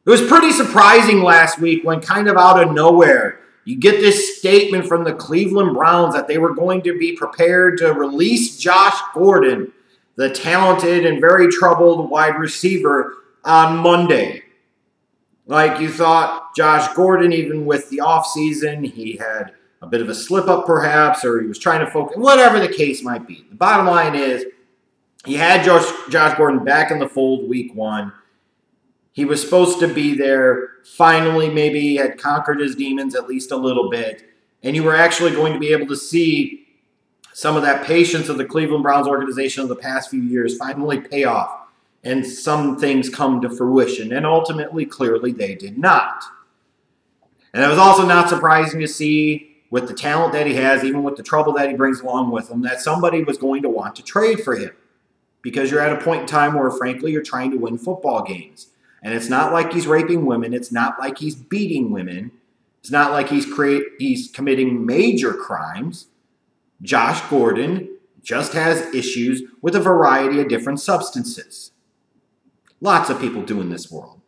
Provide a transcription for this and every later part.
It was pretty surprising last week when kind of out of nowhere, you get this statement from the Cleveland Browns that they were going to be prepared to release Josh Gordon, the talented and very troubled wide receiver, on Monday. Like you thought Josh Gordon, even with the offseason, he had a bit of a slip-up perhaps, or he was trying to focus, whatever the case might be. The bottom line is he had Josh Gordon back in the fold week 1. He was supposed to be there. Finally, maybe he had conquered his demons at least a little bit. And you were actually going to be able to see some of that patience of the Cleveland Browns organization of the past few years finally pay off. And some things come to fruition. And ultimately, clearly, they did not. And it was also not surprising to see, with the talent that he has, even with the trouble that he brings along with him, that somebody was going to want to trade for him. Because you're at a point in time where, frankly, you're trying to win football games. And it's not like he's raping women. It's not like he's beating women. It's not like he's committing major crimes. Josh Gordon just has issues with a variety of different substances. Lots of people do in this world.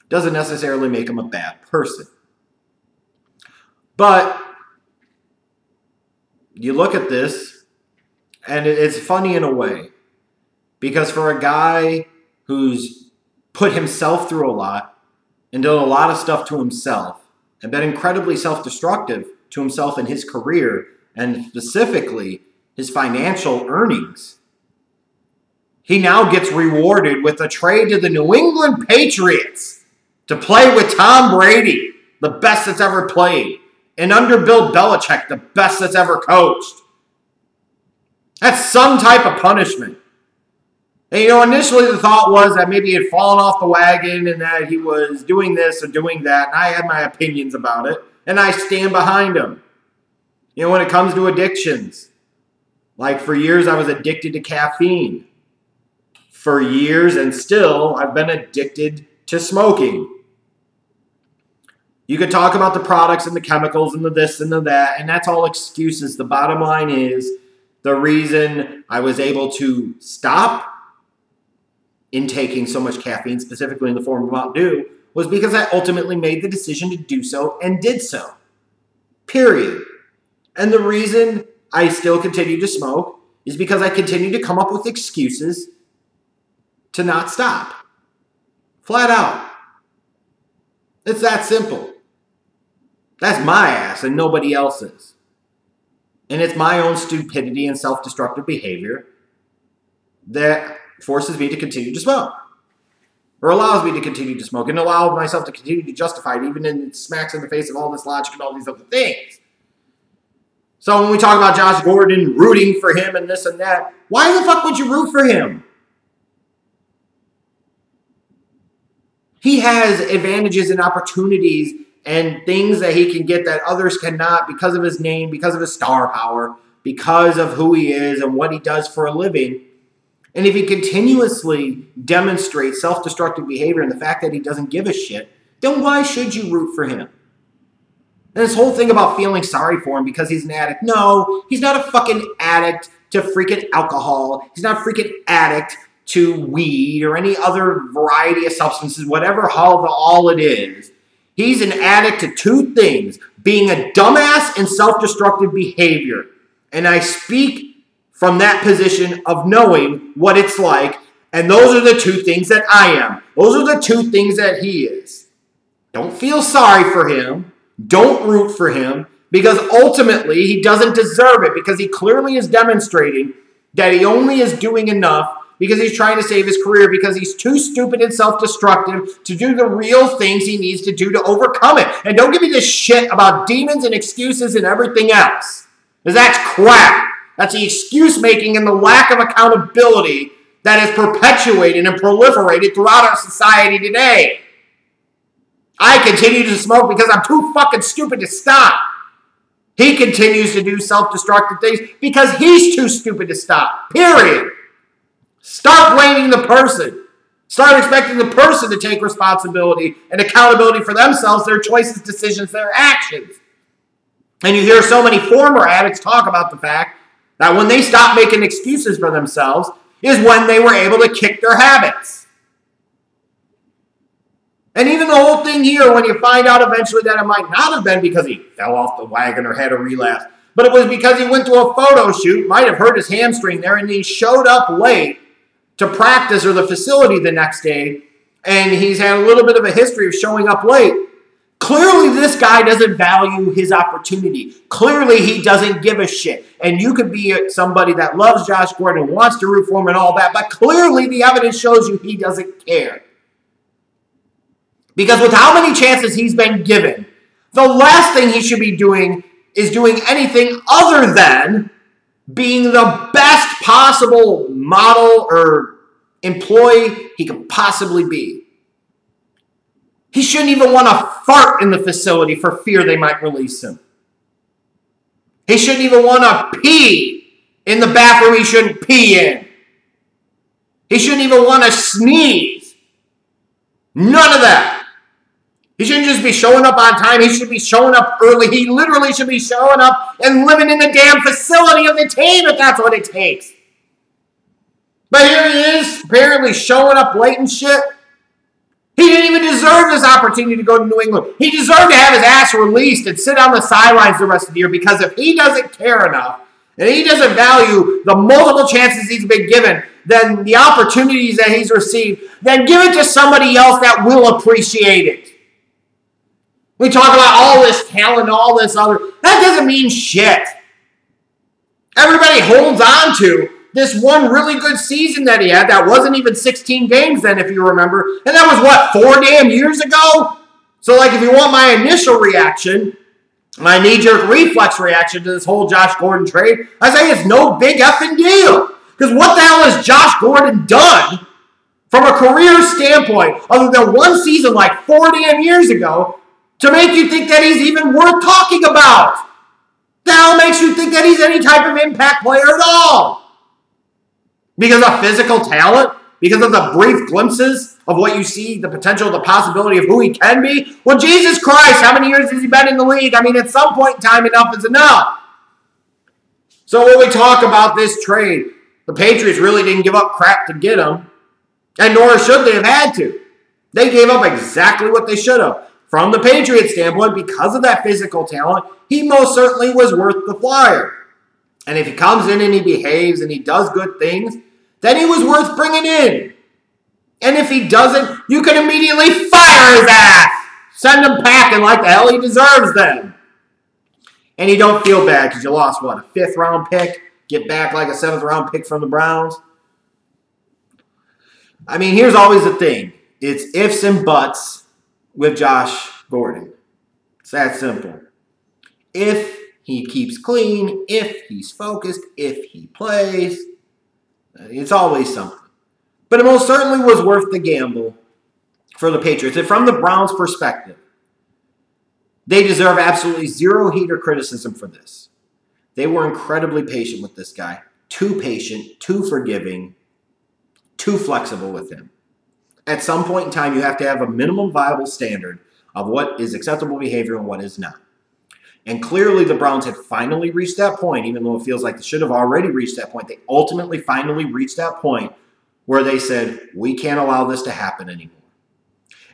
Doesn't necessarily make him a bad person. But you look at this, and it's funny in a way. Because for a guy who's put himself through a lot and done a lot of stuff to himself and been incredibly self-destructive to himself in his career and specifically his financial earnings, he now gets rewarded with a trade to the New England Patriots to play with Tom Brady, the best that's ever played, and under Bill Belichick, the best that's ever coached. That's some type of punishment. And, initially the thought was that maybe he had fallen off the wagon and that he was doing this or doing that. And I had my opinions about it. And I stand behind him. When it comes to addictions. Like for years I was addicted to caffeine. For years and still I've been addicted to smoking. You could talk about the products and the chemicals and the this and the that. And that's all excuses. The bottom line is the reason I was able to stop intaking so much caffeine, specifically in the form of Mountain Dew, was because I ultimately made the decision to do so and did so. Period. And the reason I still continue to smoke is because I continue to come up with excuses to not stop. Flat out. It's that simple. That's my ass and nobody else's. And it's my own stupidity and self-destructive behavior that forces me to continue to smoke. Or allows me to continue to smoke and allow myself to continue to justify it even in smacks in the face of all this logic and all these other things. So when we talk about Josh Gordon, rooting for him and this and that, why the fuck would you root for him? He has advantages and opportunities and things that he can get that others cannot because of his name, because of his star power, because of who he is and what he does for a living. And if he continuously demonstrates self-destructive behavior and the fact that he doesn't give a shit, then why should you root for him? And this whole thing about feeling sorry for him because he's an addict. No, he's not a fucking addict to freaking alcohol. He's not a freaking addict to weed or any other variety of substances, whatever all it is. He's an addict to two things, being a dumbass and self-destructive behavior. And I speak from that position of knowing what it's like, and those are the two things that I am. Those are the two things that he is. Don't feel sorry for him. Don't root for him, because ultimately he doesn't deserve it, because he clearly is demonstrating that he only is doing enough because he's trying to save his career, because he's too stupid and self-destructive to do the real things he needs to do to overcome it. And don't give me this shit about demons and excuses and everything else, because that's crap. That's the excuse-making and the lack of accountability that is perpetuated and proliferated throughout our society today. I continue to smoke because I'm too fucking stupid to stop. He continues to do self-destructive things because he's too stupid to stop. Period. Start blaming the person. Start expecting the person to take responsibility and accountability for themselves, their choices, decisions, their actions. And you hear so many former addicts talk about the fact that when they stop making excuses for themselves is when they were able to kick their habits. And even the whole thing here, when you find out eventually that it might not have been because he fell off the wagon or had a relapse, but it was because he went to a photo shoot, might have hurt his hamstring there, and he showed up late to practice or the facility the next day, and he's had a little bit of a history of showing up late. Clearly, this guy doesn't value his opportunity. Clearly, he doesn't give a shit. And you could be somebody that loves Josh Gordon, wants to root for him and all that, but clearly the evidence shows you he doesn't care. Because with how many chances he's been given, the last thing he should be doing is doing anything other than being the best possible model or employee he could possibly be. He shouldn't even want to fart in the facility for fear they might release him. He shouldn't even want to pee in the bathroom he shouldn't pee in. He shouldn't even want to sneeze. None of that. He shouldn't just be showing up on time. He should be showing up early. He literally should be showing up and living in the damn facility of the team if that's what it takes. But here he is, apparently showing up late and shit. He didn't even deserve this opportunity to go to New England. He deserved to have his ass released and sit on the sidelines the rest of the year, because if he doesn't care enough and he doesn't value the multiple chances he's been given, then the opportunities that he's received, then give it to somebody else that will appreciate it. We talk about all this talent, all this other. That doesn't mean shit. Everybody holds on to this one really good season that he had that wasn't even 16 games then, if you remember. And that was, what, 4 damn years ago? So, like, if you want my initial reaction, my knee-jerk reflex reaction to this whole Josh Gordon trade, I say it's no big effing deal. Because what the hell has Josh Gordon done from a career standpoint other than one season like 4 damn years ago to make you think that he's even worth talking about? The hell makes you think that he's any type of impact player at all? Because of physical talent? Because of the brief glimpses of what you see, the potential, the possibility of who he can be? Well, Jesus Christ, how many years has he been in the league? I mean, at some point in time, enough is enough. So when we talk about this trade, the Patriots really didn't give up crap to get him, and nor should they have had to. They gave up exactly what they should have. From the Patriots standpoint, because of that physical talent, he most certainly was worth the flyer. And if he comes in and he behaves and he does good things, then he was worth bringing in. And if he doesn't, you can immediately fire his ass. Send him packing like the hell he deserves then. And you don't feel bad because you lost, what, a 5th round pick? Get back like a 7th round pick from the Browns? I mean, here's always the thing. It's ifs and buts with Josh Gordon. It's that simple. If he keeps clean, if he's focused, if he plays, it's always something. But it most certainly was worth the gamble for the Patriots. And from the Browns' perspective, they deserve absolutely zero heat or criticism for this. They were incredibly patient with this guy. Too patient, too forgiving, too flexible with him. At some point in time, you have to have a minimum viable standard of what is acceptable behavior and what is not. And clearly the Browns had finally reached that point, even though it feels like they should have already reached that point. They ultimately finally reached that point where they said, we can't allow this to happen anymore.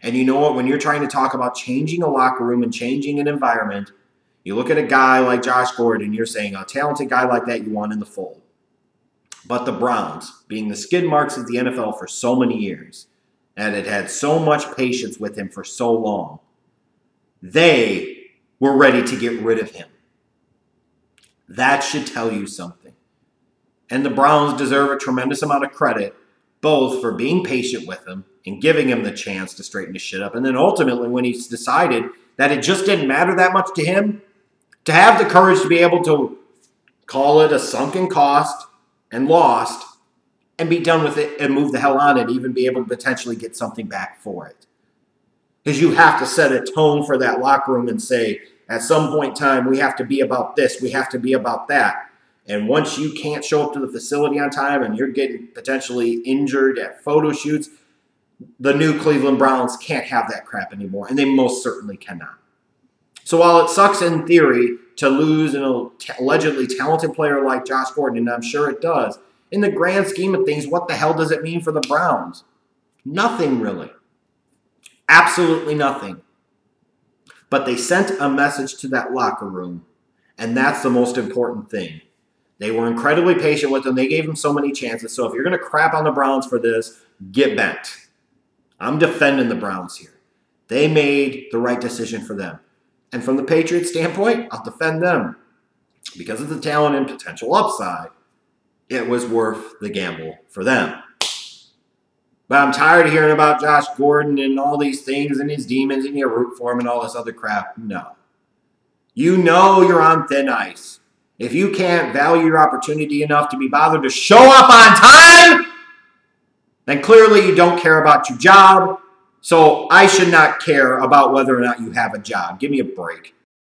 And you know what? When you're trying to talk about changing a locker room and changing an environment, you look at a guy like Josh Gordon, you're saying a talented guy like that you want in the fold. But the Browns, being the skid marks of the NFL for so many years, and it had so much patience with him for so long, they were ready to get rid of him. That should tell you something. And the Browns deserve a tremendous amount of credit, both for being patient with him and giving him the chance to straighten his shit up. And then ultimately, when he's decided that it just didn't matter that much to him, to have the courage to be able to call it a sunken cost and lost and be done with it and move the hell on and even be able to potentially get something back for it. Because you have to set a tone for that locker room and say, at some point in time, we have to be about this, we have to be about that. And once you can't show up to the facility on time and you're getting potentially injured at photo shoots, the new Cleveland Browns can't have that crap anymore, and they most certainly cannot. So while it sucks in theory to lose an allegedly talented player like Josh Gordon, and I'm sure it does, in the grand scheme of things, what the hell does it mean for the Browns? Nothing really. Absolutely nothing. But they sent a message to that locker room, and that's the most important thing. They were incredibly patient with them. They gave them so many chances. So if you're going to crap on the Browns for this, get bent. I'm defending the Browns here. They made the right decision for them. And from the Patriots standpoint, I'll defend them. Because of the talent and potential upside, it was worth the gamble for them. But I'm tired of hearing about Josh Gordon and all these things and his demons and you root for him and all this other crap. No. You know you're on thin ice. If you can't value your opportunity enough to be bothered to show up on time, then clearly you don't care about your job. So I should not care about whether or not you have a job. Give me a break.